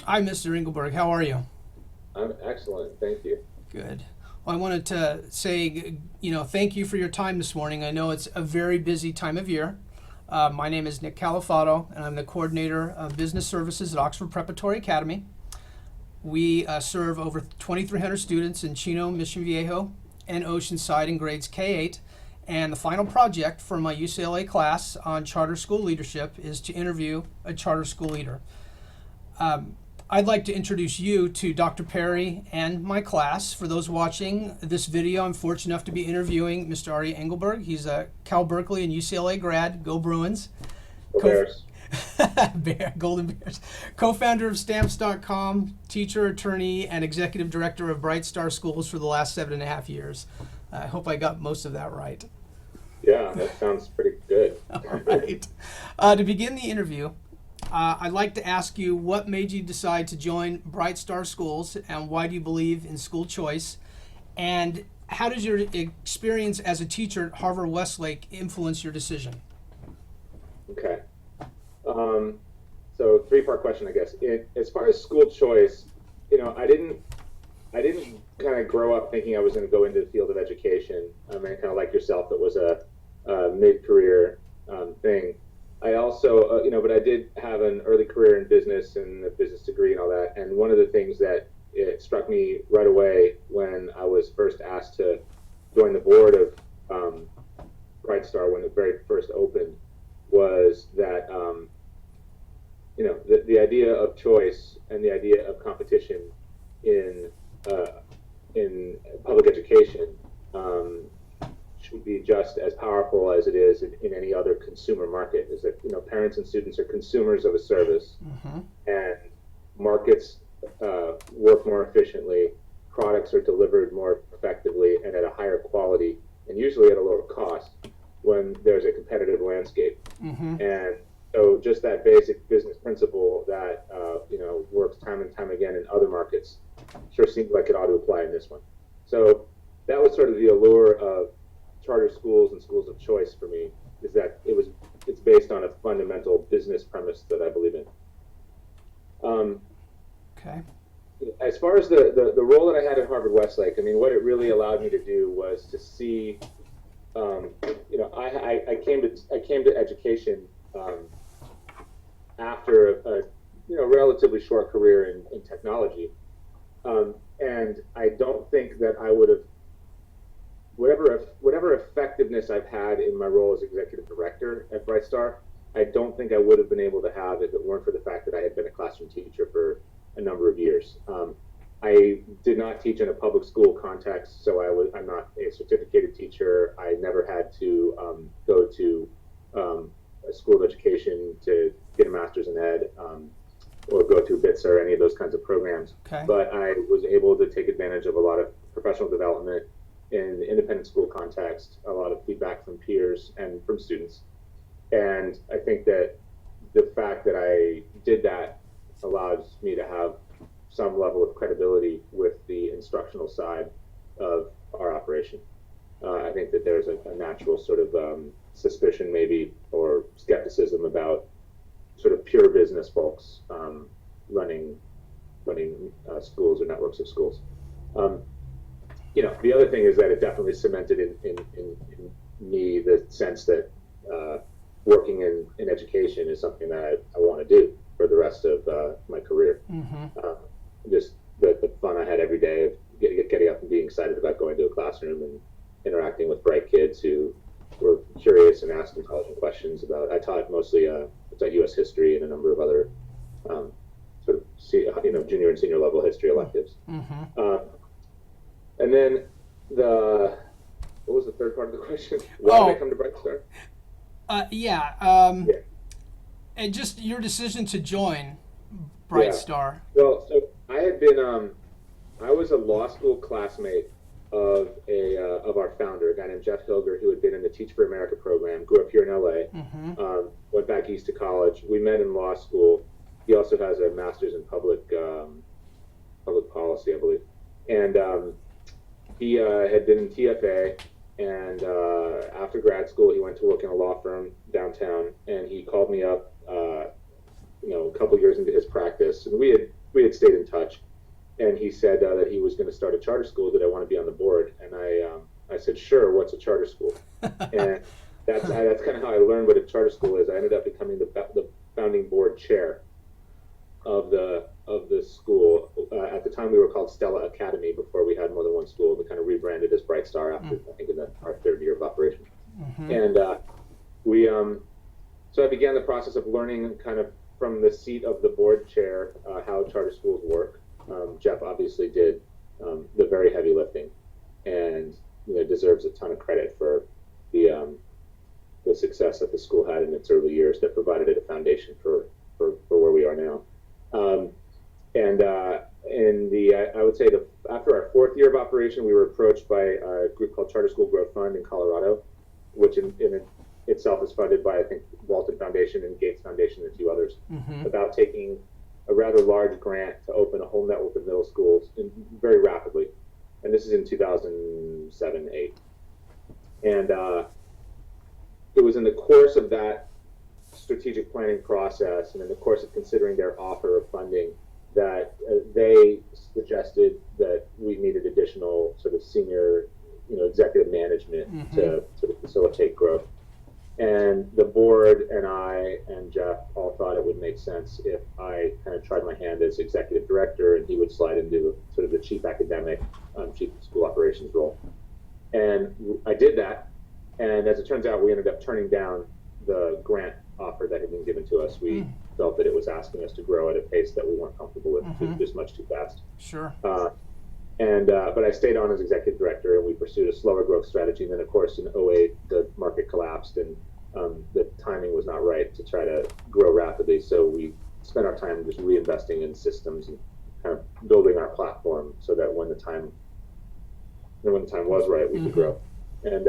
Hi, Mr. Engelberg. How are you? I'm excellent, thank you. Good. Well, I wanted to say, thank you for your time this morning. I know it's a very busy time of year. My name is Nick Califato, and I'm the coordinator of business services at Oxford Preparatory Academy. We serve over 2,300 students in Chino, Mission Viejo, and Oceanside in grades K-8. And the final project for my UCLA class on charter school leadership is to interview a charter school leader. I'd like to introduce you to Dr. Perry and my class. For those watching this video, I'm fortunate enough to be interviewing Mr. Ari Engelberg. He's a Cal Berkeley and UCLA grad. Go Bruins. Go Co- Bears. Golden Bears. Co-founder of Stamps.com, teacher, attorney, and executive director of Bright Star Schools for the last 7.5 years. I hope I got most of that right. Yeah, that sounds pretty good. All right. To begin the interview, I'd like to ask you what made you decide to join Bright Star Schools and why do you believe in school choice? And how does your experience as a teacher at Harvard Westlake influence your decision? Okay. Um, so three-part question, I guess. As far as school choice, I didn't kind of grow up thinking I was going to go into the field of education. I mean, kind of like yourself, it was a mid-career thing. I also, but I did have an early career in business and a business degree and all that. And one of the things that it struck me right away when I was first asked to join the board of Bright Star when it very first opened was that the idea of choice and the idea of competition in uh, public education um, should be just as powerful as it is in any other consumer market. Is that parents and students are consumers of a service, Mm-hmm. and markets work more efficiently. Products are delivered more effectively and at a higher quality, and usually at a lower cost when there's a competitive landscape. Mm-hmm. And so, just that basic business principle that works time and time again in other markets sure seems like it ought to apply in this one. So that was sort of the allure of charter schools and schools of choice for me, is that it's based on a fundamental business premise that I believe in. Um, Okay. as far as the role that I had at Harvard Westlake, I mean, what it really allowed me to do was to see, I came to education um, after a relatively short career in technology, and I don't think that I would have whatever effectiveness I've had in my role as executive director at Bright Star, I don't think I would have been able to have if it weren't for the fact that I had been a classroom teacher for a number of years. I did not teach in a public school context, so I'm not a certificated teacher. I never had to go to a school of education to get a master's in ed, or go through BITS or any of those kinds of programs. Okay. But I was able to take advantage of a lot of professional development in the independent school context, a lot of feedback from peers and from students. And I think that the fact that I did that allows me to have some level of credibility with the instructional side of our operation. I think that there's a natural sort of suspicion, maybe, or skepticism about sort of pure business folks running schools or networks of schools. Um, the other thing is that it definitely cemented in me the sense that working in education is something that I want to do for the rest of my career. Mm-hmm. Uh, just the fun I had every day of getting up and being excited about going to a classroom and interacting with bright kids who were curious and asked intelligent questions about. I taught mostly U.S. history and a number of other um, sort of junior and senior level history electives. Mm-hmm. And then the what was the third part of the question? Why did I Oh, come to Bright Star? yeah. Yeah, And just your decision to join Bright yeah. Star. Well, so I had been I was a law school classmate of our founder, a guy named Jeff Hilger, who had been in the Teach for America program. Grew up here in L.A. Mm-hmm. Went back east to college. We met in law school. He also has a master's in public policy, I believe, and he had been in TFA. And after grad school, he went to work in a law firm downtown, and he called me up, a couple years into his practice, and we had we had stayed in touch, and he said that he was going to start a charter school. Did I want to be on the board? And I said, sure. What's a charter school? And that's kind of how I learned what a charter school is. I ended up becoming the founding board chair of the school. At the time, we were called Stella Academy before we had more than one school. We kind of rebranded as Bright Star after I think in our third year of operation. And so I began the process of learning kind of from the seat of the board chair how charter schools work. Jeff obviously did the very heavy lifting, and deserves a ton of credit for the success that the school had in its early years that provided it a foundation for where we are now. I would say after our fourth year of operation, we were approached by a group called Charter School Growth Fund in Colorado, which in itself is funded by, I think, Walton Foundation and Gates Foundation and a few others, about taking a rather large grant to open a whole network of middle schools very rapidly. And this is in 2007-8. And it was in the course of that strategic planning process and in the course of considering their offer of funding that they suggested that we needed additional sort of senior, executive management to sort of facilitate growth. And the board and I and Jeff all thought it would make sense if I kind of tried my hand as executive director and he would slide into sort of the chief academic, chief school operations role. And I did that. And as it turns out, we ended up turning down the grant offer that had been given to us. We felt that it was asking us to grow at a pace that we weren't comfortable with, just much too fast. Sure. But I stayed on as executive director, and we pursued a slower growth strategy. And then, of course, in 2008, the market collapsed, and the timing was not right to try to grow rapidly. So we spent our time just reinvesting in systems and kind of building our platform so that when the time was right, we could grow. And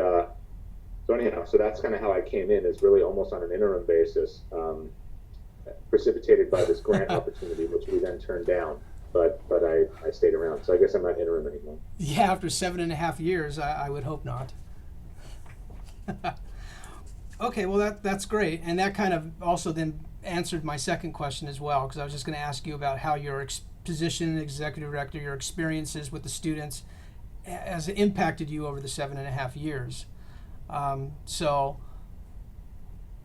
so anyhow, so that's kind of how I came in, is really almost on an interim basis, precipitated by this grant opportunity, which we then turned down. But I stayed around, so I guess I'm not interim anymore. Yeah, after 7.5 years, I would hope not. Okay, well that's great, and that kind of also then answered my second question as well, because I was just going to ask you about how your position as executive director, your experiences with the students, has impacted you over the 7.5 years. So,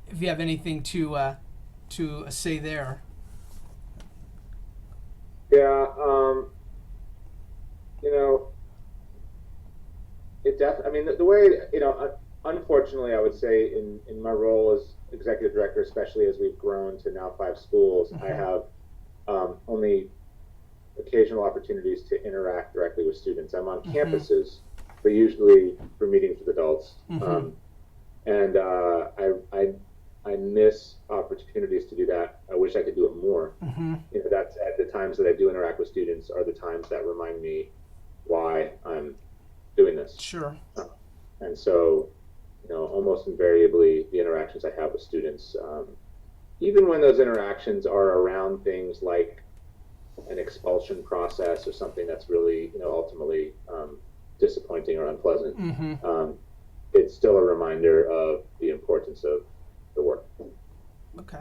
if you have anything to say there. Yeah, the way, unfortunately, I would say in my role as executive director, especially as we've grown to now 5 schools, I have only occasional opportunities to interact directly with students. I'm on campuses, but usually for meetings with adults. I miss opportunities to do that. I wish I could do it more. That's at the times that I do interact with students are the times that remind me why I'm doing this. Sure. And so, almost invariably, the interactions I have with students, even when those interactions are around things like an expulsion process or something that's really, ultimately disappointing or unpleasant, it's still a reminder of the importance of the work. Okay.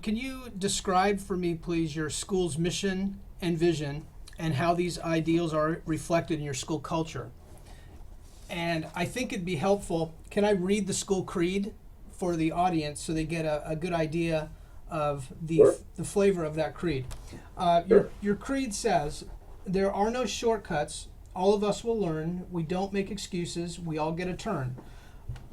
Can you describe for me, please, your school's mission and vision and how these ideals are reflected in your school culture? And I think it'd be helpful, can I read the school creed for the audience so they get a good idea of the flavor of that creed? Your creed says, there are no shortcuts. All of us will learn. We don't make excuses. We all get a turn.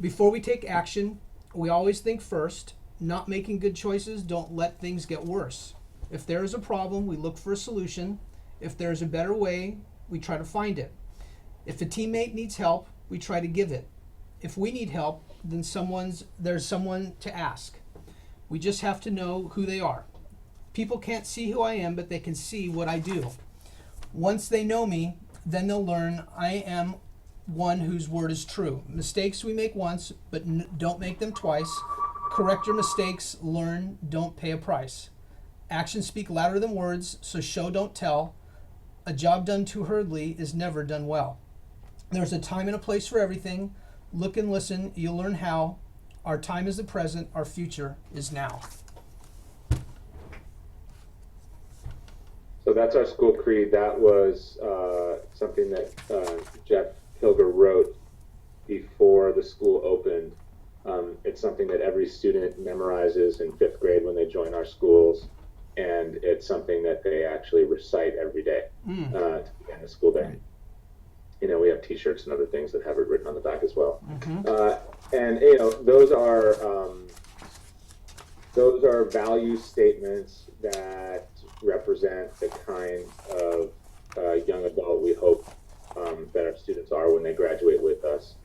Before we take action, we always think first. Not making good choices, don't let things get worse. If there is a problem, we look for a solution. If there is a better way, we try to find it. If a teammate needs help, we try to give it. If we need help, then there's someone to ask. We just have to know who they are. People can't see who I am, but they can see what I do. Once they know me, then they'll learn I am one whose word is true. Mistakes we make once, but don't make them twice. Correct your mistakes, learn, don't pay a price. Actions speak louder than words, so show, don't tell. A job done too hurriedly is never done well. There's a time and a place for everything. Look and listen, you'll learn how. Our time is the present, our future is now. that's our school creed. That was something that Jeff Hilger wrote before the school opened. It's something that every student memorizes in 5th grade when they join our schools, and it's something that they actually recite every day to begin the school day. Right. You know, we have T-shirts and other things that have it written on the back as well. Mm-hmm. And you know, those are value statements that represent the kind of young adult we hope that our students are when they graduate with us.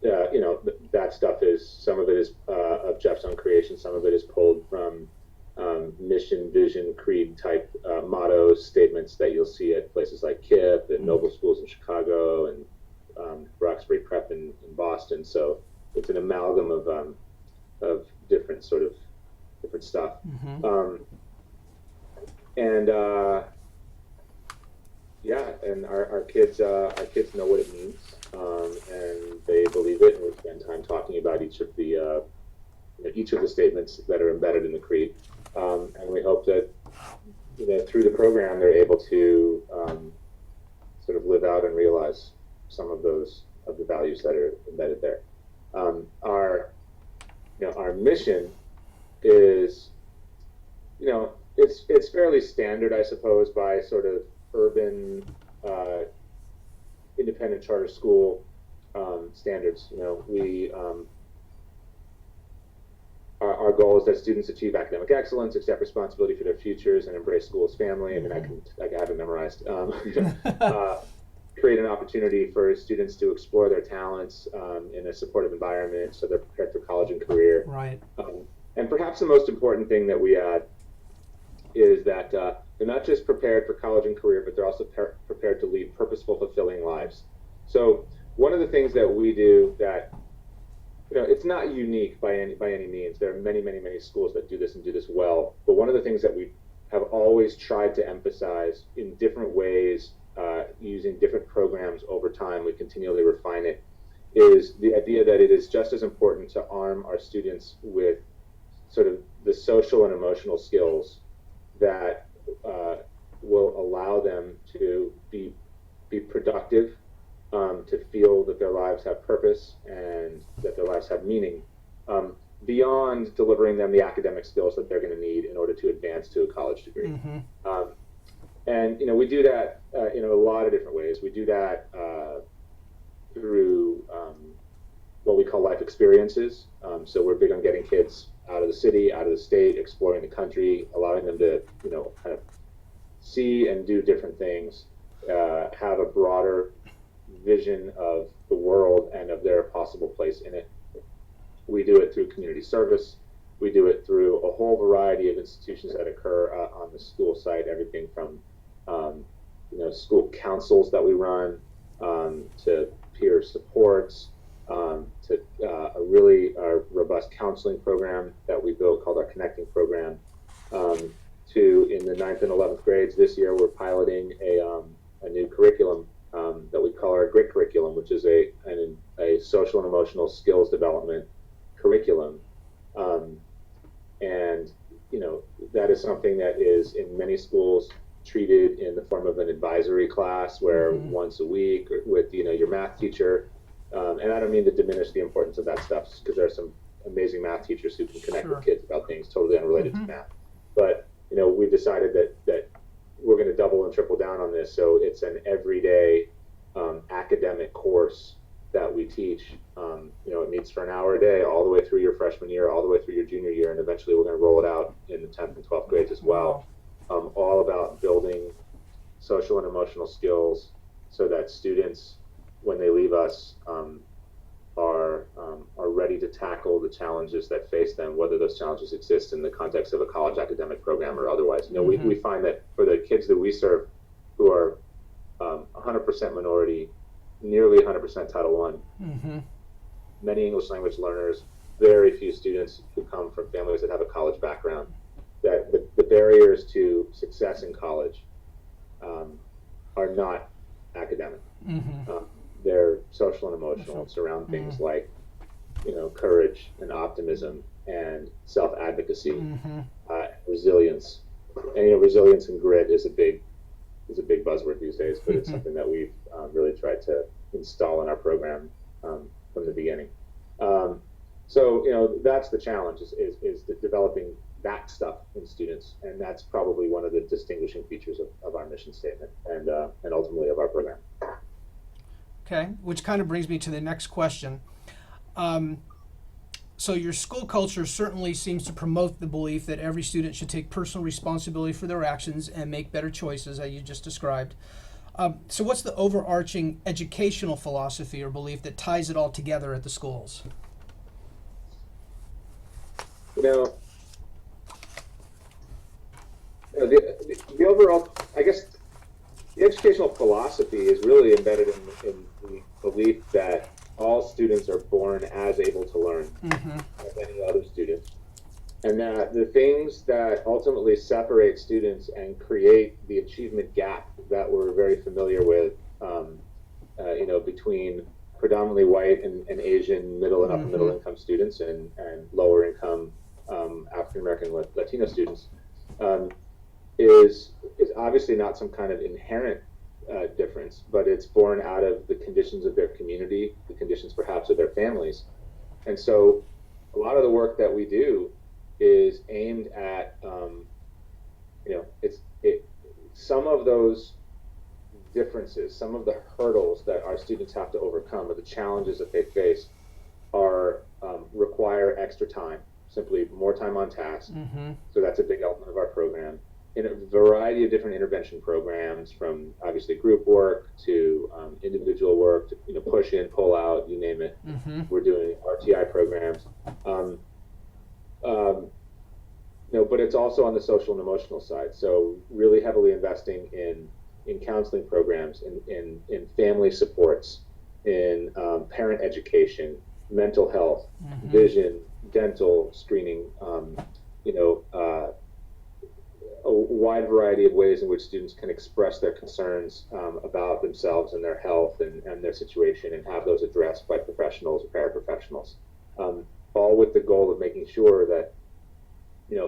You know, that stuff is, some of it is of Jeff's own creation, some of it is pulled from mission, vision, creed type mottos, statements that you'll see at places like KIPP and Noble Schools in Chicago and Roxbury Prep in Boston. So it's an amalgam of different stuff. Mm-hmm. And our kids know what it means, and they believe it, and we spend time talking about each of the statements that are embedded in the creed, and we hope that, you know, through the program they're able to sort of live out and realize some of the values that are embedded there. Our mission is, you know, it's fairly standard, I suppose, by sort of urban independent charter school standards. You know, our goal is that students achieve academic excellence, accept responsibility for their futures, and embrace school as family. I mean, I have it memorized. Create an opportunity for students to explore their talents in a supportive environment, so they're prepared for college and career. Right. And perhaps the most important thing that we add is that they're not just prepared for college and career, but they're also prepared to lead purposeful, fulfilling lives. So one of the things that we do that, you know, it's not unique by any means. There are many schools that do this and do this well. But one of the things that we have always tried to emphasize in different ways, using different programs over time, we continually refine it, is the idea that it is just as important to arm our students with sort of the social and emotional skills that will allow them to be productive, to feel that their lives have purpose and that their lives have meaning, beyond delivering them the academic skills that they're going to need in order to advance to a college degree. Mm-hmm. And you know, we do that in a lot of different ways. We do that through what we call life experiences. So we're big on getting kids out of the city, out of the state, exploring the country, allowing them to, you know, kind of see and do different things, have a broader vision of the world and of their possible place in it. We do it through community service. We do it through a whole variety of institutions that occur on the school site, everything from you know, school councils that we run, to peer supports, to a really robust counseling program that we built called our Connecting Program, to in the 9th and 11th grades this year we're piloting a new curriculum that we call our GRIT curriculum, which is a social and emotional skills development curriculum. And you know, that is something that is in many schools treated in the form of an advisory class where once a week with, you know, your math teacher. And I don't mean to diminish the importance of that stuff, because there are some amazing math teachers who can connect with kids about things totally unrelated to math. But you know, we decided that we're going to double and triple down on this. So it's an everyday academic course that we teach. You know, it meets for an hour a day, all the way through your freshman year, all the way through your junior year, and eventually we're going to roll it out in the 10th and 12th grades as well. All about building social and emotional skills so that students, when they leave us, are ready to tackle the challenges that face them, whether those challenges exist in the context of a college academic program or otherwise. You know, we find that for the kids that we serve, who are 100% minority, nearly 100% Title I, many English language learners, very few students who come from families that have a college background, that the barriers to success in college are not academic. They're social and emotional, and surround things like, you know, courage and optimism and self-advocacy, resilience, and resilience and grit is a big buzzword these days, but it's something that we've really tried to install in our program from the beginning. So that's the challenge is developing that stuff in students, and that's probably one of the distinguishing features of our mission statement and ultimately of our program. Okay, which kind of brings me to the next question. So your school culture certainly seems to promote the belief that every student should take personal responsibility for their actions and make better choices, as you just described. So what's the overarching educational philosophy or belief that ties it all together at the schools? The overall, I guess, the educational philosophy is really embedded in the belief that all students are born as able to learn as any other student, and that the things that ultimately separate students and create the achievement gap that we're very familiar with, between predominantly white and Asian middle and upper middle income students and lower income African American Latino students, is obviously not some kind of inherent difference, but it's born out of the conditions of their community, the conditions perhaps of their families. And so a lot of the work that we do is aimed at, some of those differences, some of the hurdles that our students have to overcome, or the challenges that they face, require extra time, simply more time on task. So that's a big element of our program. In a variety of different intervention programs, from obviously group work to individual work to push in, pull out, you name it. We're doing RTI programs, but it's also on the social and emotional side. So really heavily investing in counseling programs, in family supports, in parent education, mental health, vision, dental screening. A wide variety of ways in which students can express their concerns about themselves and their health and their situation, and have those addressed by professionals or paraprofessionals, all with the goal of making sure that,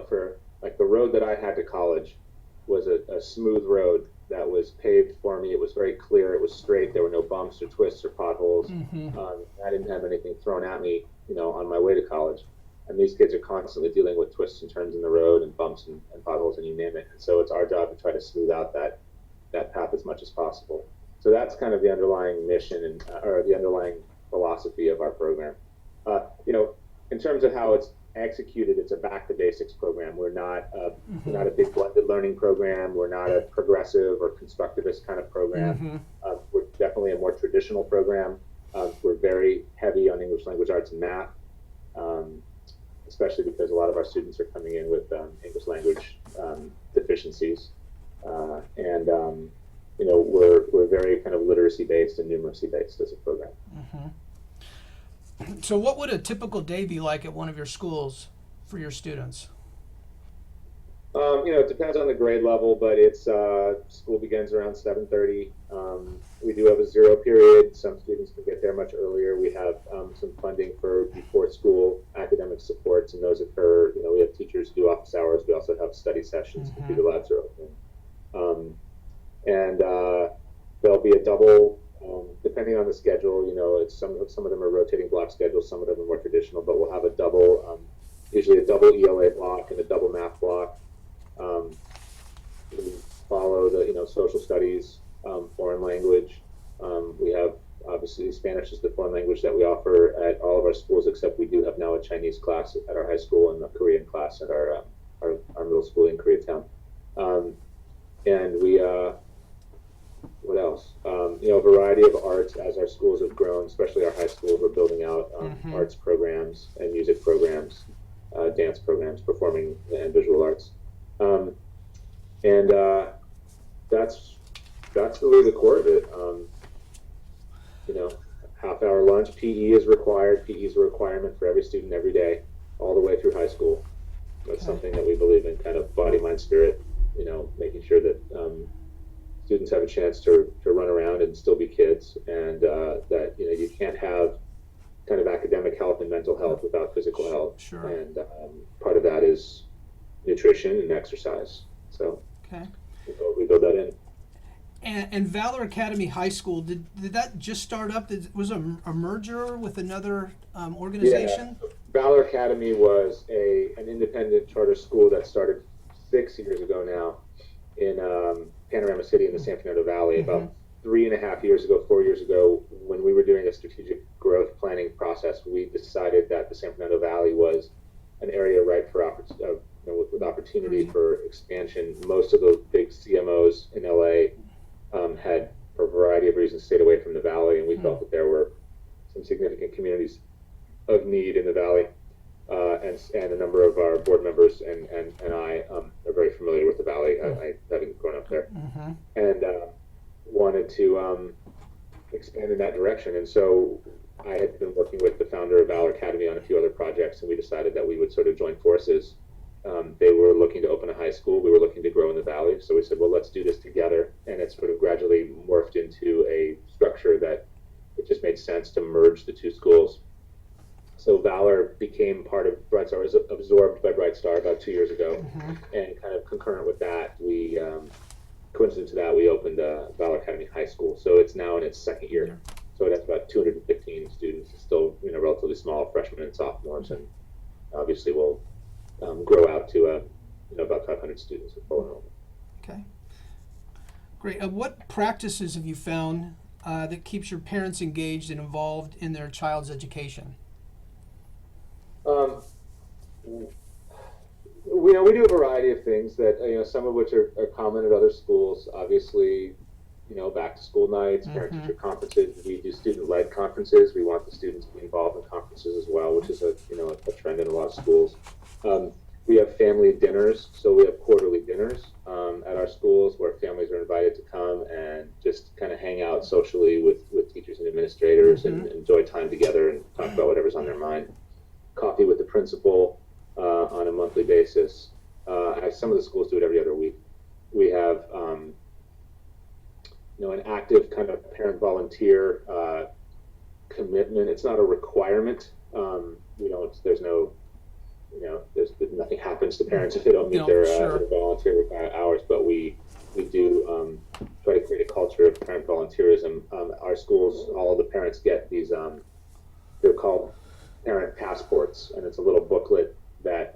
for like the road that I had to college was a smooth road that was paved for me. It was very clear. It was straight. There were no bumps or twists or potholes. I didn't have anything thrown at me, on my way to college. And these kids are constantly dealing with twists and turns in the road and bumps and potholes and you name it. And so it's our job to try to smooth out that path as much as possible. So that's kind of the underlying mission or the underlying philosophy of our program. In terms of how it's executed, it's a back to basics program. We're not a big blended learning program. We're not a progressive or constructivist kind of program. We're definitely a more traditional program. We're very heavy on English language arts and math. Especially because a lot of our students are coming in with English language deficiencies, and we're very kind of literacy based and numeracy based as a program. So what would a typical day be like at one of your schools for your students? It depends on the grade level, but it's school begins around 7:30. We do have a 0 period. Some students can get there much earlier. We have some funding for before school academic supports, and those occur. We have teachers do office hours. We also have study sessions. Computer labs are open, and there'll be a double. Depending on the schedule, it's some of them are rotating block schedules. Some of them are more traditional, but we'll have a double, usually a double ELA block and a double math block. We follow the social studies, foreign language. We have obviously Spanish is the foreign language that we offer at all of our schools, except we do have now a Chinese class at our high school and a Korean class at our middle school in Koreatown. And we what else? A variety of arts as our schools have grown, especially our high schools. We're building out arts programs and music programs, dance programs, performing and visual arts. And that's really the core of it. Half-hour lunch. PE is required. PE is a requirement for every student every day, all the way through high school. That's something that we believe in, kind of body, mind, spirit. Making sure that students have a chance to run around and still be kids, and that you can't have kind of academic health and mental health without physical health. Sure. And part of that is nutrition and exercise. So Okay. we build that in. And Valor Academy High School, did that just start up? Was it a merger with another organization? Yeah. Valor Academy was an independent charter school that started 6 years ago now in Panorama City in the San Fernando Valley. Mm-hmm. About 3.5 years ago, 4 years ago, when we were doing a strategic growth planning process, we decided that the San Fernando Valley was an area ripe for with opportunity for expansion. Most of those big CMOs in LA had, for a variety of reasons, stayed away from the valley, and we felt that there were some significant communities of need in the valley. And a number of our board members and I are very familiar with the valley, I having grown up there, and wanted to expand in that direction. And so I had been working with the founder of Valor Academy on a few other projects, and we decided that we would sort of join forces. They were looking to open a high school. We were looking to grow in the valley. So we said, well, let's do this together. And it sort of gradually morphed into a structure that it just made sense to merge the two schools. So Valor became part of Bright Star, was absorbed by Bright Star about 2 years ago. And kind of concurrent with that, coincident to that, we opened Valor Academy High School. So it's now in its second year. So it has about 215 students. It's still, relatively small, freshmen and sophomores, and obviously will grow out to about 500 students at full enrollment. Okay. Great. What practices have you found that keeps your parents engaged and involved in their child's education? We do a variety of things that, some of which are common at other schools. Obviously, back to school nights, parent-teacher conferences. We do student-led conferences. We want the students to be involved in conferences as well, which is a trend in a lot of schools. We have family dinners, so we have quarterly dinners at our schools where families are invited to come and just kind of hang out socially with teachers and administrators and enjoy time together and talk about whatever's on their mind. Coffee with the principal on a monthly basis. Some of the schools do it every other week. We have an active kind of parent volunteer commitment. It's not a requirement. There's no, nothing happens to parents if they don't meet their volunteer hours, but we do try to create a culture of parent volunteerism. Our schools, all of the parents get these, they're called parent passports, and it's a little booklet that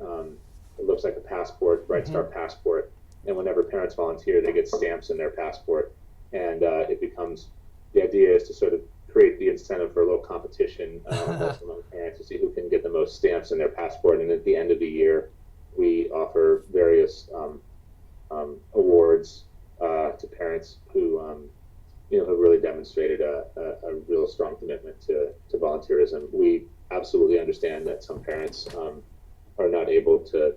it looks like a passport, Bright Star passport, and whenever parents volunteer, they get stamps in their passport, and the idea is to sort of create the incentive for a little competition among parents to see who can get the most stamps in their passport. And at the end of the year, we offer various awards to parents who have really demonstrated a real strong commitment to volunteerism. We absolutely understand that some parents are not able to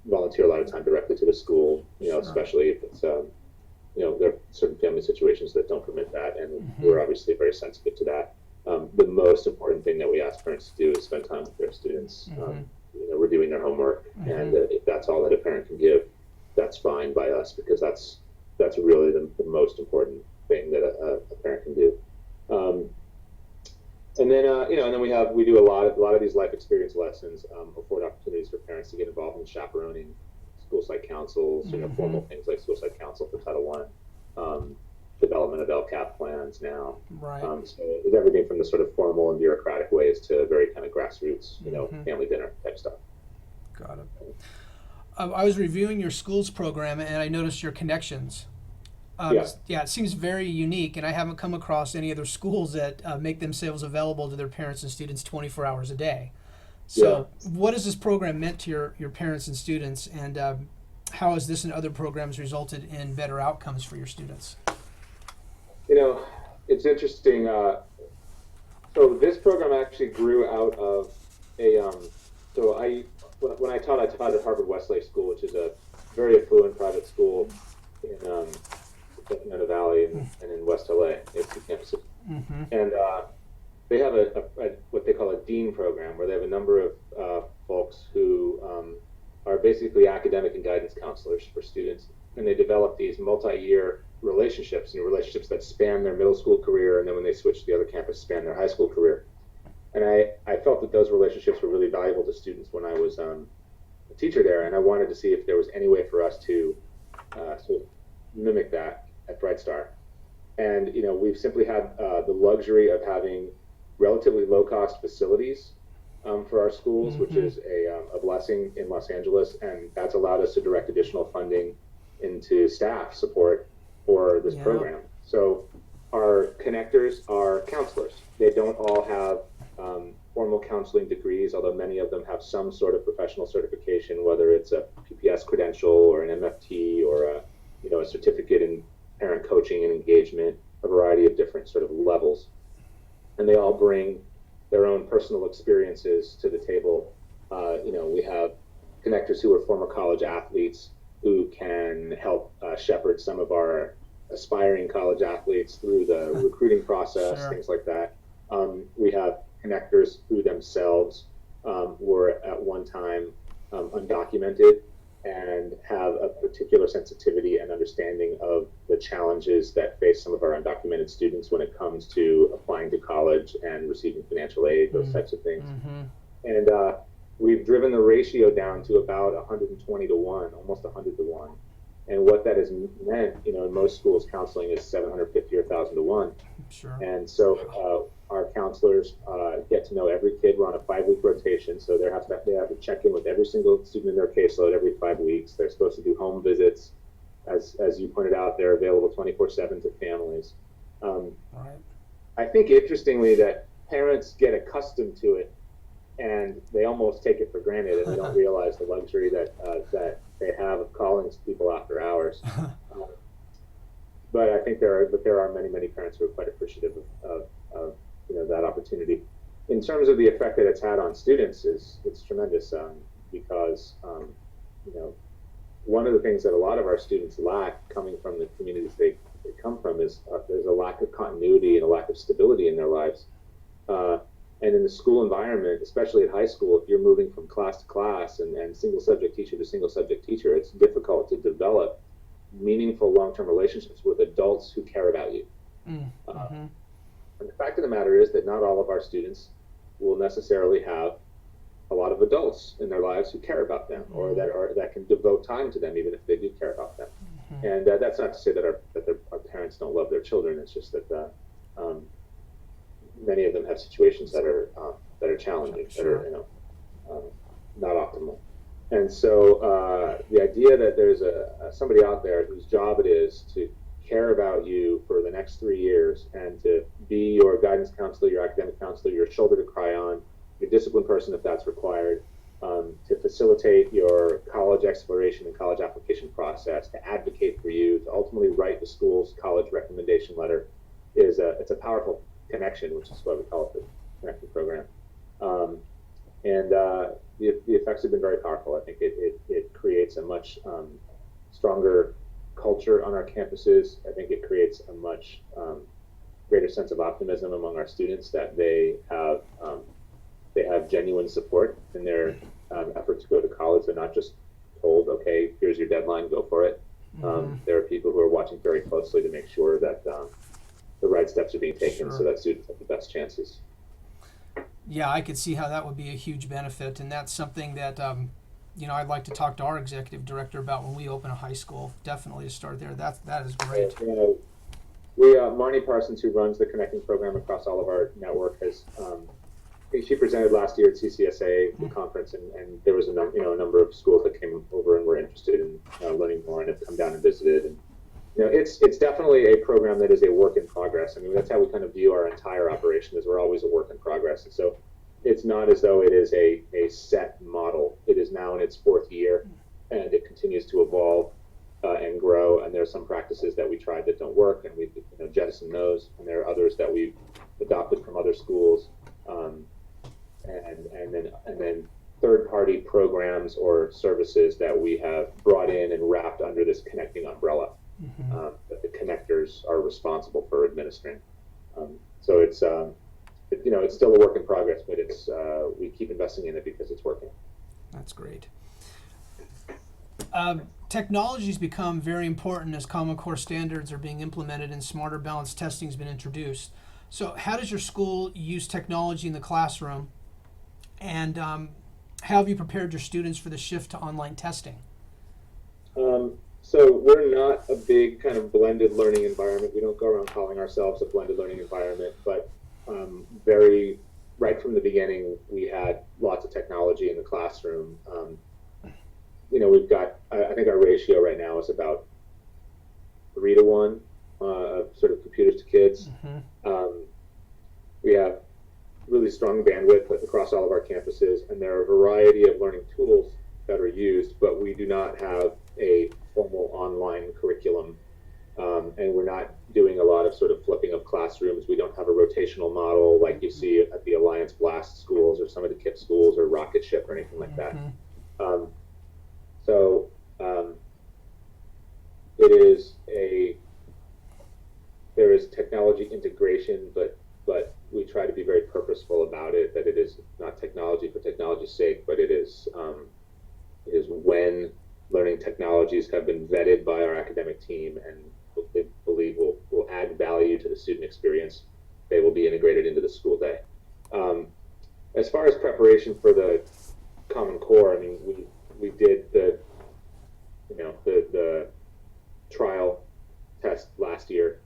volunteer a lot of time directly to the school, especially if it's there are certain family situations that don't permit that, and we're obviously very sensitive to that. The most important thing that we ask parents to do is spend time with their students, reviewing their homework, and if that's all that a parent can give, that's fine by us, because that's really the most important thing that a parent can do. And then we do a lot of these life experience lessons, afford opportunities for parents to get involved in chaperoning, school site councils, formal things like school site council for Title I, development of LCAP plans now. Right. So it's everything from the sort of formal and bureaucratic ways to very kind of grassroots, family dinner type stuff. Got it. I was reviewing your schools program and I noticed your connections. It seems very unique, and I haven't come across any other schools that make themselves available to their parents and students 24 hours a day. So what has this program meant to your parents and students, and how has this and other programs resulted in better outcomes for your students? It's interesting. So this program actually grew out of when I taught at Harvard Westlake School, which is a very affluent private school in the Valley and in West LA. It's two campuses. And they have what they call a dean program, where they have a number of folks who are basically academic and guidance counselors for students, and they develop these multi-year relationships that span their middle school career, and then when they switch to the other campus, span their high school career. And I felt that those relationships were really valuable to students when I was a teacher there, and I wanted to see if there was any way for us to sort of mimic that at Bright Star. And we've simply had the luxury of having relatively low-cost facilities for our schools, which is a blessing in Los Angeles, and that's allowed us to direct additional funding into staff support for this program. So our connectors are counselors. They don't all have formal counseling degrees, although many of them have some sort of professional certification, whether it's a PPS credential or an MFT or a certificate in parent coaching and engagement, a variety of different sort of levels. And they all bring their own personal experiences to the table. We have connectors who are former college athletes who can help shepherd some of our aspiring college athletes through the recruiting process, things like that. We have connectors who themselves were at one time undocumented and have a particular sensitivity and understanding of the challenges that face some of our undocumented students when it comes to applying to college and receiving financial aid, those types of things. And we've driven the ratio down to about 120 to 1, almost 100 to 1. And what that has meant, in most schools, counseling is 750 or 1,000 to 1. Sure. And so our counselors get to know every kid. We're on a 5-week rotation, so they have to check in with every single student in their caseload every 5 weeks. They're supposed to do home visits. As you pointed out, they're available 24/7 to families. Right. I think, interestingly, that parents get accustomed to it, and they almost take it for granted, and they don't realize the luxury that they have of calling people after hours. But I think there are many parents who are quite appreciative of that opportunity. In terms of the effect that it's had on students, it's tremendous because one of the things that a lot of our students lack coming from the communities they come from is there's a lack of continuity and a lack of stability in their lives. And in the school environment, especially at high school, if you're moving from class to class and single subject teacher to single subject teacher, it's difficult to develop meaningful long-term relationships with adults who care about you. And the fact of the matter is that not all of our students will necessarily have a lot of adults in their lives who care about them or that can devote time to them, even if they do care about them. And that's not to say that our parents don't love their children. It's just that many of them have situations that are challenging, that are not optimal. And so the idea that there's somebody out there whose job it is to care about you for the next 3 years and to be your guidance counselor, your academic counselor, your shoulder to cry on, your discipline person if that's required, to facilitate your college exploration and college application process, to advocate for you, to ultimately write the school's college recommendation letter, it's a powerful connection, which is why we call it the Connecting Program. And the effects have been very powerful. I think it creates a much stronger culture on our campuses. I think it creates a much greater sense of optimism among our students that they have genuine support in their effort to go to college. They're not just told, okay, here's your deadline, go for it. There are people who are watching very closely to make sure that the right steps are being taken so that students have the best chances. Yeah, I could see how that would be a huge benefit, and that's something that I'd like to talk to our executive director about when we open a high school. Definitely to start there. That is great. Marnie Parsons, who runs the Connecting Program across all of our network, she presented last year at CCSA the conference, and there was a number of schools that came over and were interested in learning more and have come down and visited. And it's definitely a program that is a work in progress. I mean, that's how we kind of view our entire operation, is we're always a work in progress. And so it's not as though it is a set model. It is now in its 4th year, and it continues to evolve and grow. And there are some practices that we tried that don't work, and we've jettisoned those. And there are others that we've adopted from other schools. And then third-party programs or services that we have brought in and wrapped under this connecting umbrella. That the connectors are responsible for administering. So it's still a work in progress, but we keep investing in it because it's working. That's great. Technology's become very important as Common Core standards are being implemented and smarter balanced testing has been introduced. So how does your school use technology in the classroom? And how have you prepared your students for the shift to online testing? So we're not a big kind of blended learning environment. We don't go around calling ourselves a blended learning environment, but very right from the beginning, we had lots of technology in the classroom. We've got, I think our ratio right now is about 3-to-1 of sort of computers to kids. We have really strong bandwidth across all of our campuses, and there are a variety of learning tools that are used, but we do not have a formal online curriculum, and we're not doing a lot of sort of flipping of classrooms. We don't have a rotational model like you see at the Alliance Blast schools or some of the KIPP schools or Rocket Ship or anything like that. So there is technology integration, but we try to be very purposeful about it, that it is not technology for technology's sake, but it is when learning technologies have been vetted by our academic team and they believe will add value to the student experience, they will be integrated into the school day. As far as preparation for the Common Core, I mean, we did the trial test last year,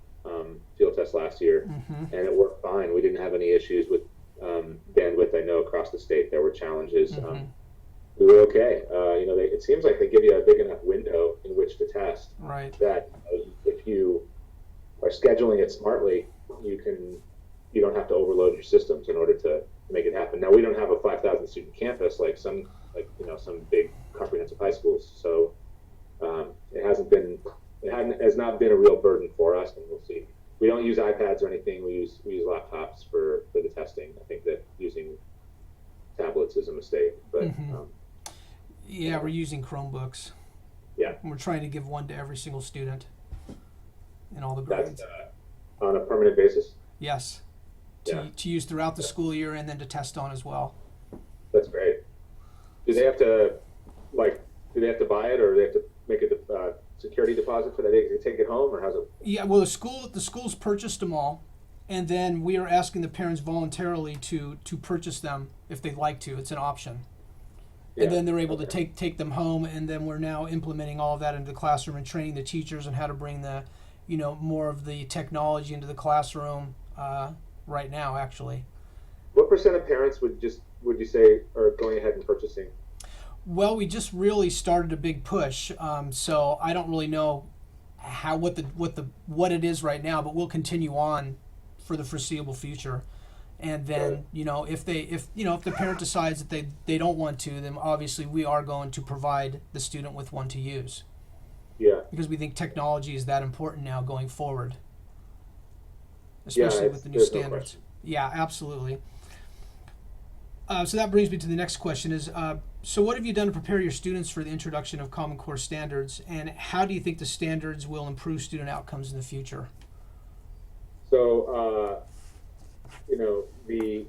field test last year, and it worked fine. We didn't have any issues with bandwidth. I know across the state there were challenges. We were okay. It seems like they give you a big enough window in which to test. Right. That if you are scheduling it smartly, you don't have to overload your systems in order to make it happen. Now we don't have a 5,000 student campus like some big comprehensive high schools, so it has not been a real burden for us, and we'll see. We don't use iPads or anything. We use laptops for the testing. I think that using tablets is a mistake, but yeah, we're using Chromebooks. Yeah, and we're trying to give one to every single student in all the grades. That's on a permanent basis. Yes, to use throughout the school year and then to test on as well. That's great. Do they have to buy it, or do they have to make a security deposit for that? They take it home, or how's it? Yeah, well, the schools purchased them all, and then we are asking the parents voluntarily to purchase them if they'd like to. It's an option. And then they're able to take them home, and then we're now implementing all of that into the classroom and training the teachers on how to bring the, more of the technology into the classroom right now, actually. What % of parents would you say are going ahead and purchasing? Well, we just really started a big push, so I don't really know what it is right now, but we'll continue on for the foreseeable future. And then, if the parent decides that they don't want to, then obviously we are going to provide the student with one to use. Yeah. Because we think technology is that important now going forward, especially with the new standards. Yeah, absolutely. So that brings me to the next question is, so what have you done to prepare your students for the introduction of Common Core standards, and how do you think the standards will improve student outcomes in the future? So, the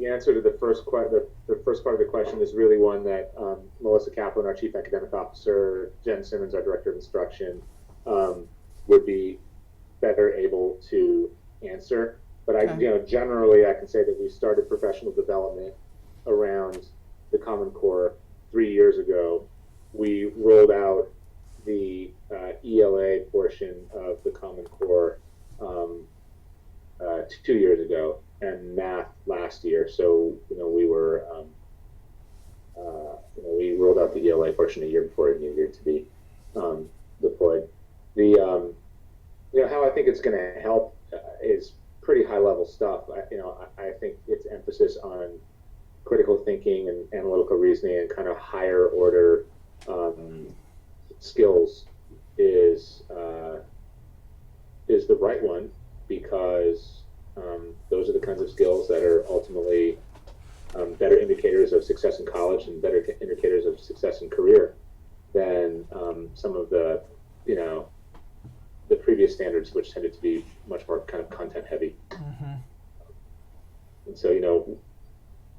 answer to the first part of the question is really one that Melissa Kaplan, our Chief Academic Officer, Jen Simmons, our Director of Instruction, would be better able to answer. But generally, I can say that we started professional development around the Common Core 3 years ago. We rolled out the ELA portion of the Common Core 2 years ago, and math last year. So we rolled out the ELA portion a year before it needed to be deployed. How I think it's going to help is pretty high level stuff. I think its emphasis on critical thinking and analytical reasoning and kind of higher order skills is the right one, because those are the kinds of skills that are ultimately better indicators of success in college and better indicators of success in career than some of the previous standards, which tended to be much more kind of content heavy. And so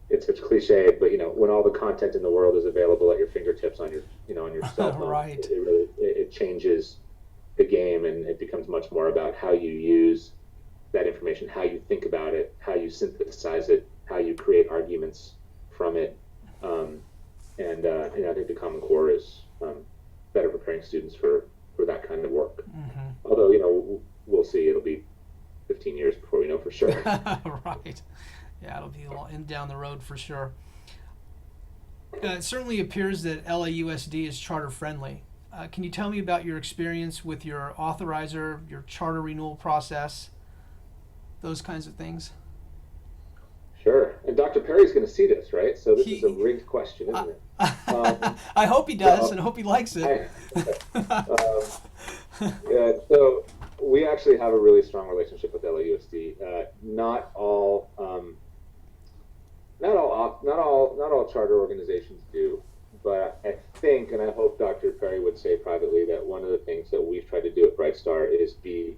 it's such cliche, but when all the content in the world is available at your fingertips on your on your cell phone, right. it changes the game, and it becomes much more about how you use that information, how you think about it, how you synthesize it, how you create arguments from it. And I think the Common Core is better preparing students for that kind of work. Mm-hmm. Although, we'll see. It'll be 15 years before we know for sure. Right. Yeah, it'll be a long, down the road for sure. It certainly appears that LAUSD is charter friendly. Can you tell me about your experience with your authorizer, your charter renewal process, those kinds of things? Sure. And Dr. Perry's going to see this, right? So this is a rigged question, isn't it? I hope he does, and I hope he likes it. Yeah, so we actually have a really strong relationship with LAUSD. Not all charter organizations do, but I think, and I hope Dr. Perry would say privately, that one of the things that we've tried to do at Bright Star is be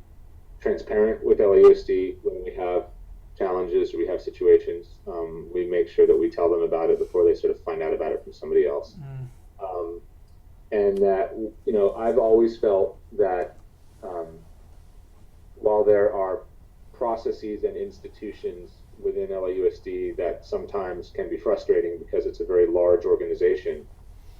transparent with LAUSD when we have challenges or we have situations. We make sure that we tell them about it before they sort of find out about it from somebody else. And that, I've always felt that while there are processes and institutions within LAUSD that sometimes can be frustrating because it's a very large organization,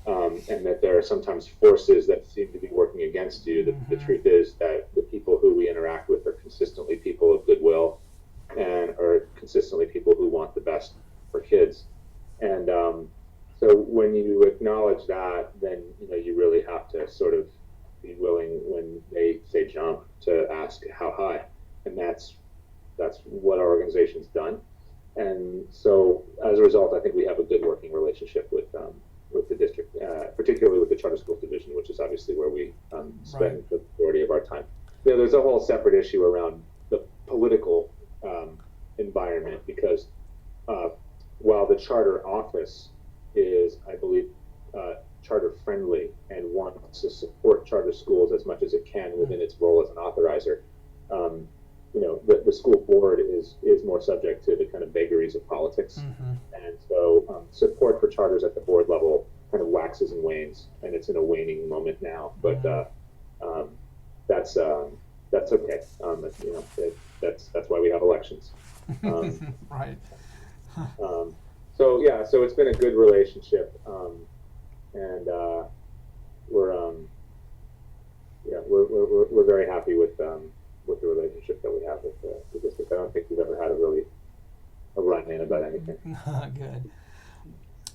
and that there are sometimes forces that seem to be working against you. The truth is that the people who we interact with are consistently people of goodwill and are consistently people who want the best for kids. And so when you acknowledge that, then you really have to sort of be willing, when they say jump, to ask how high. And that's what our organization's done. And so as a result, I think we have a good working relationship with the district, particularly with the Charter Schools Division, which is obviously where we spend the majority of our time. There's a whole separate issue around the political environment, because while the charter office is, I believe, charter friendly and wants to support charter schools as much as it can within its role as an authorizer, the school board is more subject to the kind of vagaries of politics. And so support for charters at the board level kind of waxes and wanes, and it's in a waning moment now. But that's okay. That's why we have elections. Right. So it's been a good relationship, and we're very happy with the relationship that we have with the district. I don't think we've ever had a run-in about anything. Good.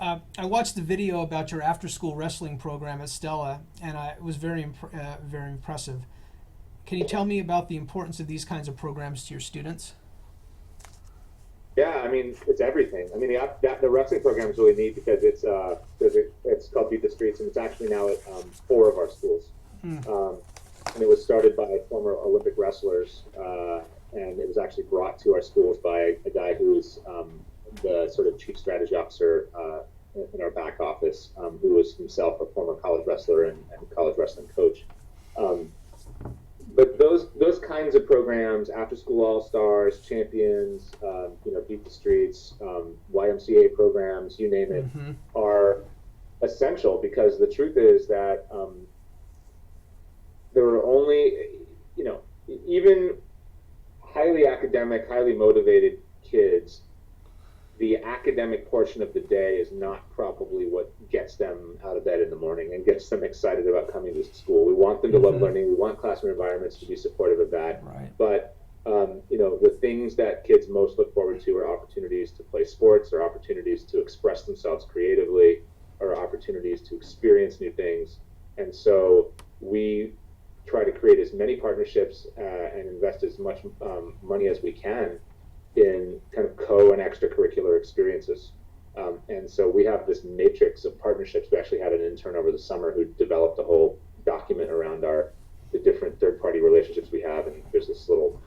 I watched the video about your after-school wrestling program at Stella, and it was very impressive. Can you tell me about the importance of these kinds of programs to your students? Yeah, I mean, it's everything. I mean, the wrestling program is really neat because it's called Beat the Streets, and it's actually now at 4 of our schools. And it was started by former Olympic wrestlers, and it was actually brought to our schools by a guy who's the sort of chief strategy officer in our back office, who was himself a former college wrestler and college wrestling coach. But those kinds of programs, After School All Stars, Champions, Beat the Streets, YMCA programs, you name it, are essential, because the truth is that there are only, even highly academic, highly motivated kids, the academic portion of the day is not probably what gets them out of bed in the morning and gets them excited about coming to school. We want them to love learning. We want classroom environments to be supportive of that. Right. But, the things that kids most look forward to are opportunities to play sports, or opportunities to express themselves creatively, or opportunities to experience new things. And so we try to create as many partnerships and invest as much money as we can in kind of co and extracurricular experiences. And so we have this matrix of partnerships. We actually had an intern over the summer who developed a whole document around the different third-party relationships we have, and there's this little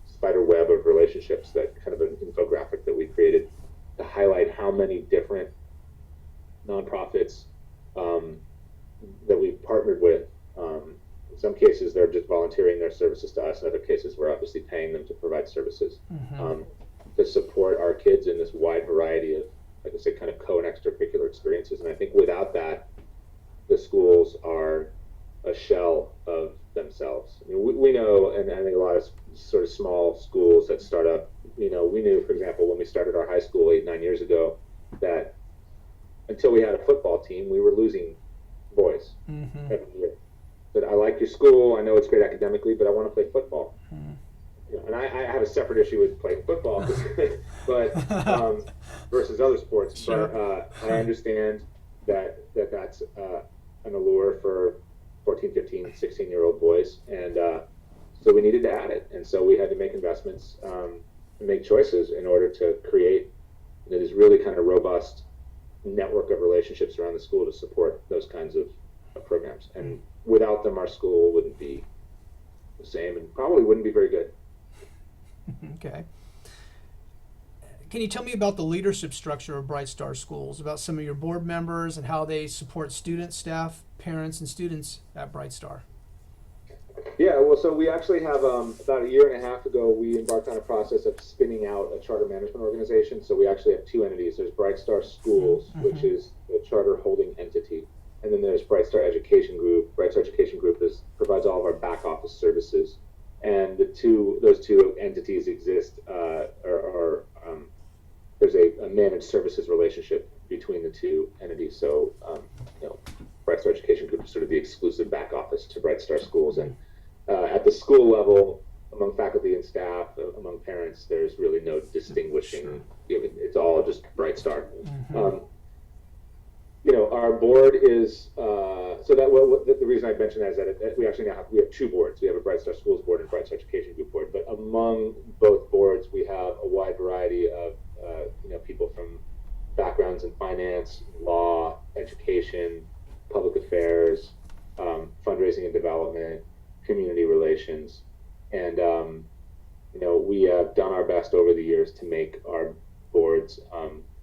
spider web of relationships, that kind of an infographic that we created to highlight how many different nonprofits that we've partnered with. In some cases, they're just volunteering their services to us. In other cases, we're obviously paying them to provide services to support our kids in this wide variety of, like I said, kind of co and extracurricular experiences. And I think without that, the schools are a shell of themselves. I mean, we know, and I think a lot of sort of small schools that start up, we knew, for example, when we started our high school 8-9 years ago, that we had a football team, we were losing boys Mm-hmm. every year. But I like your school, I know it's great academically, but I want to play football. You know, and I have a separate issue with playing football, but versus other sports. Sure. But I understand that's an allure for 14, 15, 16-year-old boys, and so we needed to add it, and so we had to make investments and make choices in order to create this really kind of robust network of relationships around the school to support those kinds of programs. And without them, our school wouldn't be the same, and probably wouldn't be very good. Okay. Can you tell me about the leadership structure of Bright Star Schools, about some of your board members and how they support students, staff, parents, and students at Bright Star? Yeah, well, so we actually have about a year and a half ago, we embarked on a process of spinning out a charter management organization. So we actually have two entities. There's Bright Star Schools, which is the charter holding entity, and then there's Bright Star Education Group. Bright Star Education Group provides all of our back office services, and those two entities exist. There's a managed services relationship between the two entities. So Bright Star Education Group is sort of the exclusive back office to Bright Star Schools, and at the school level, among faculty and staff, among parents, there's really no distinguishing. It's all just Bright Star. Our board is the reason I mentioned that is that we actually we have two boards. We have a Bright Star Schools board and Bright Star Education Group board. But among both boards, we have a wide variety of people from backgrounds in finance, law, education, public affairs, fundraising and development, community relations, and we have done our best over the years to make our boards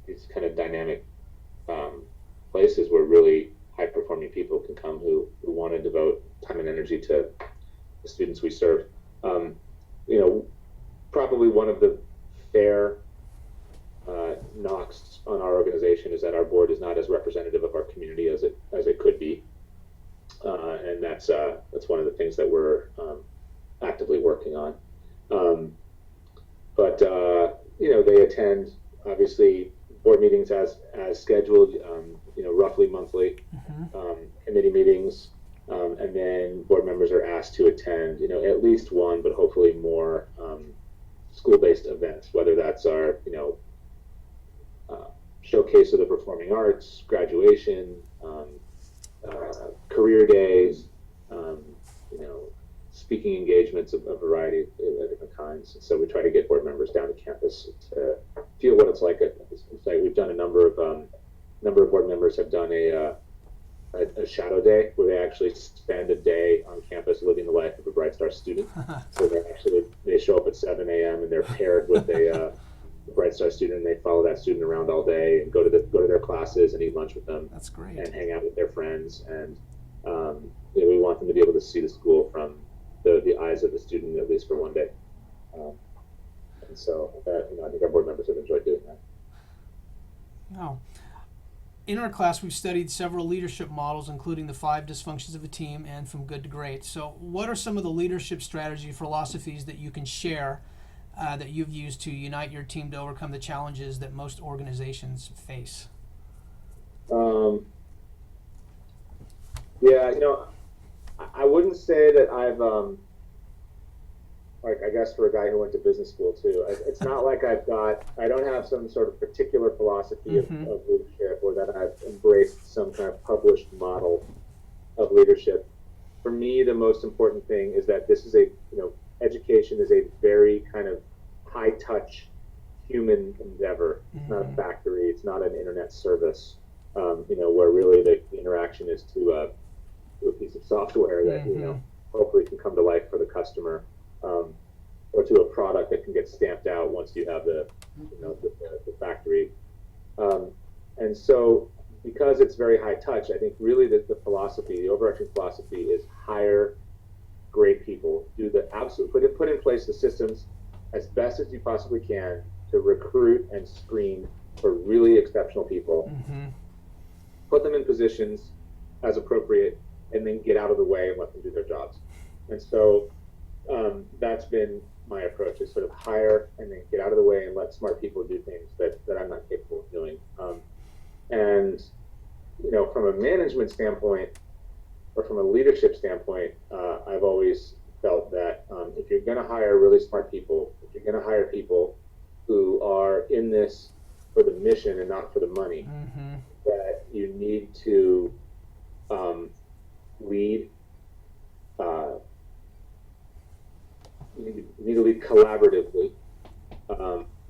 these kind of dynamic places where really high-performing people can come who want to devote time and energy to the students we serve. Probably one of the fair knocks on our organization is that our board is not as representative of our community as it could be, and that's one of the things that we're actively working on. But they attend obviously board meetings as scheduled, roughly monthly, committee meetings, and then board members are asked to attend, at least one, but hopefully more school-based events, whether that's our, showcase of the performing arts, graduation, career days, speaking engagements of a variety of different kinds. So we try to get board members down to campus to feel what it's like at this site. We've done a number of board members have done a shadow day where they actually spend a day on campus living the life of a Bright Star student. So they show up at 7 a.m. and they're paired with a Bright Star student, and they follow that student around all day and go to their classes and eat lunch with them. That's great. And hang out with their friends. And we want them to be able to see the school from the eyes of the student, at least for one day. And so I think our board members have enjoyed doing that. Wow. In our class, we've studied several leadership models, including the 5 dysfunctions of a team and from good to great. So what are some of the leadership strategy philosophies that you can share that you've used to unite your team to overcome the challenges that most organizations face? I wouldn't say that I've I guess for a guy who went to business school too, it's not like I don't have some sort of particular philosophy of leadership, or that I've embraced some kind of published model of leadership. For me, the most important thing is that this is education is a very kind of high touch human endeavor. It's not a factory. It's not an internet service, where really the interaction is to a piece of software that, hopefully can come to life for the customer, or to a product that can get stamped out once you have the factory. And so because it's very high touch, I think really the overarching philosophy is hire great people, put in place the systems as best as you possibly can to recruit and screen for really exceptional people, put them in positions as appropriate, and then get out of the way and let them do their jobs. And so that's been my approach, is sort of hire and then get out of the way and let smart people do things that I'm not capable of doing. And from a management standpoint or from a leadership standpoint, I've always felt that if you're going to hire really smart people, if you're going to hire people who are in this for the mission and not for the money, that you need to lead. You need to lead collaboratively,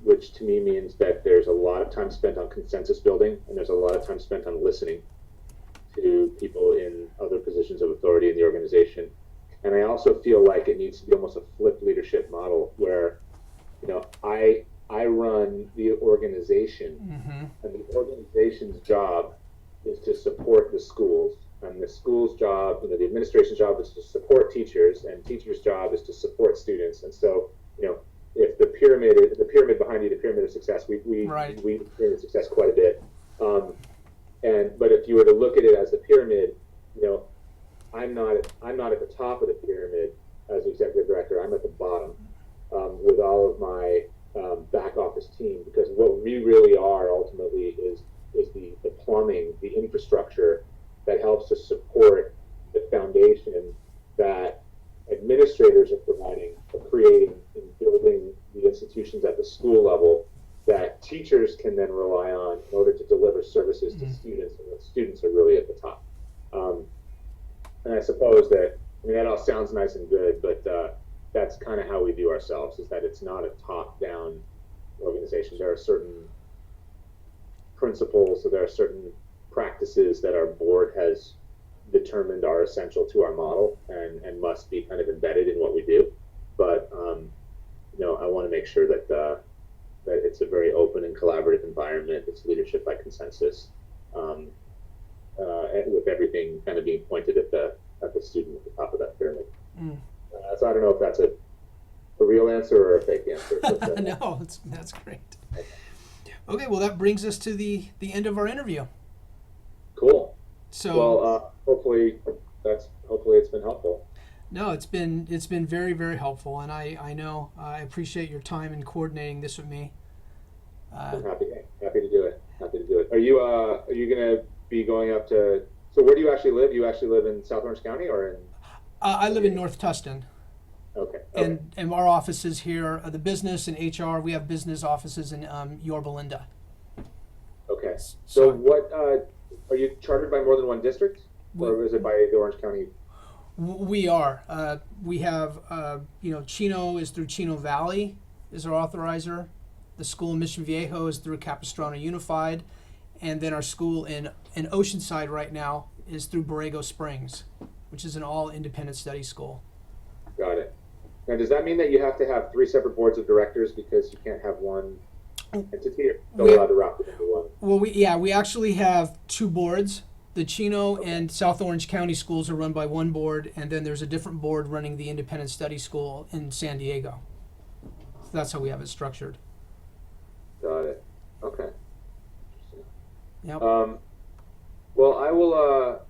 which to me means that there's a lot of time spent on consensus building, and there's a lot of time spent on listening to people in other positions of authority in the organization. And I also feel like it needs to be almost a flipped leadership model where, I run the organization, and the organization's job is to support the schools, and the school's job, the administration's job is to support teachers, and teachers' job is to support students. And so, if the pyramid behind you, the pyramid of success, we pyramid success quite a bit. But if you were to look at it as a pyramid, I'm not at the top of the pyramid as executive director. I'm at the bottom with all of my back office team, because what we really are ultimately is the plumbing, the infrastructure that helps to support the foundation that administrators are providing, for creating and building the institutions at the school level that teachers can then rely on in order to deliver services to students, and the students are really at the top. And I suppose that, that all sounds nice and good, but that's kind of how we view ourselves, is that it's not a top-down organization. There are certain principles, so there are certain practices that our board has determined are essential to our model and must be kind of embedded in what we do. But I want to make sure that that it's a very open and collaborative environment. It's leadership by consensus, and with everything kind of being pointed at the student at the top of that pyramid. So I don't know if that's a real answer or a fake answer. No, that's great. Okay, well, that brings us to the end of our interview. Cool. So, well, hopefully it's been helpful. No, it's been very, very helpful, and I know I appreciate your time in coordinating this with me. I'm happy to do it. Are you gonna be going up to? So where do you actually live? You actually live in South Orange County, or in? I live in North Tustin. Okay. And our offices here, the business and HR, we have business offices in Yorba Linda. Okay. So what are you chartered by more than one district, or is it by the Orange County? We are. We have, Chino is through Chino Valley is our authorizer. The school in Mission Viejo is through Capistrano Unified. And then our school in Oceanside right now is through Borrego Springs, which is an all independent study school. Got it. Now, does that mean that you have to have 3 separate boards of directors because you can't have one entity, or still allowed to wrap it into one? Well, we actually have 2 boards. The Chino and South Orange County schools are run by one board, and then there's a different board running the independent study school in San Diego. So that's how we have it structured. Got it. Okay. Yep. Well, I will.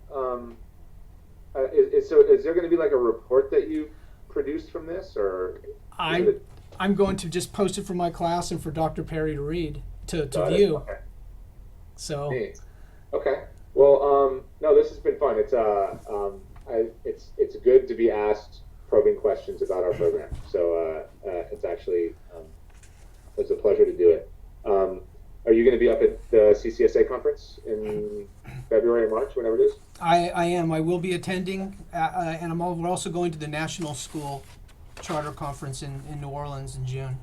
Is there going to be like a report that you produced from this, or? I'm going to just post it for my class and for Dr. Perry to read to view. Okay. So. Neat. Okay. Well, no, this has been fun. It's good to be asked probing questions about our program. So it's actually it's a pleasure to do it. Are you going to be up at the CCSA conference in February or March, whenever it is? I am. I will be attending, and we're also going to the National School Charter Conference in New Orleans in June.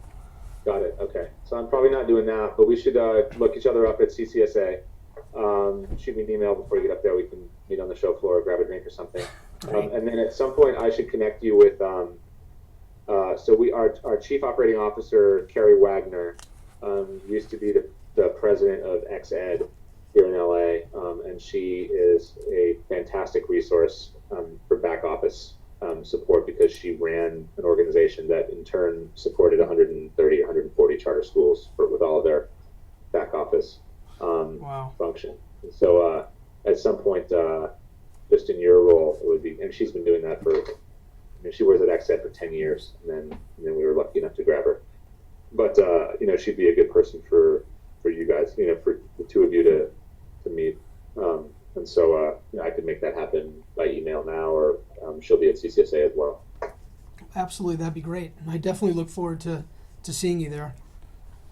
Got it. Okay. So I'm probably not doing that, but we should look each other up at CCSA. Shoot me an email before you get up there. We can meet on the show floor, grab a drink or something. And then at some point, I should connect you with. Our chief operating officer, Carrie Wagner, used to be the president of XED here in LA, and she is a fantastic resource for back office support, because she ran an organization that in turn supported 130, 140 charter schools with all of their back office function. And so at some point, just in your role, it would be, and she's been doing that for, she was at XED for 10 years, and then we were lucky enough to grab her. But she'd be a good person for you guys, for the two of you to meet. And so I could make that happen by email now, or she'll be at CCSA as well. Absolutely, that'd be great. I definitely look forward to seeing you there.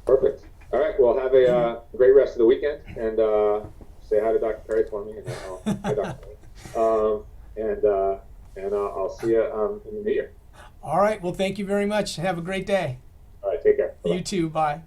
Perfect. All right. Well, have a great rest of the weekend, and say hi to Dr. Perry for me, and hi, Dr. Perry. And I'll see you in the new year. All right. Well, thank you very much. Have a great day. All right. Take care. Bye-bye. You too. Bye.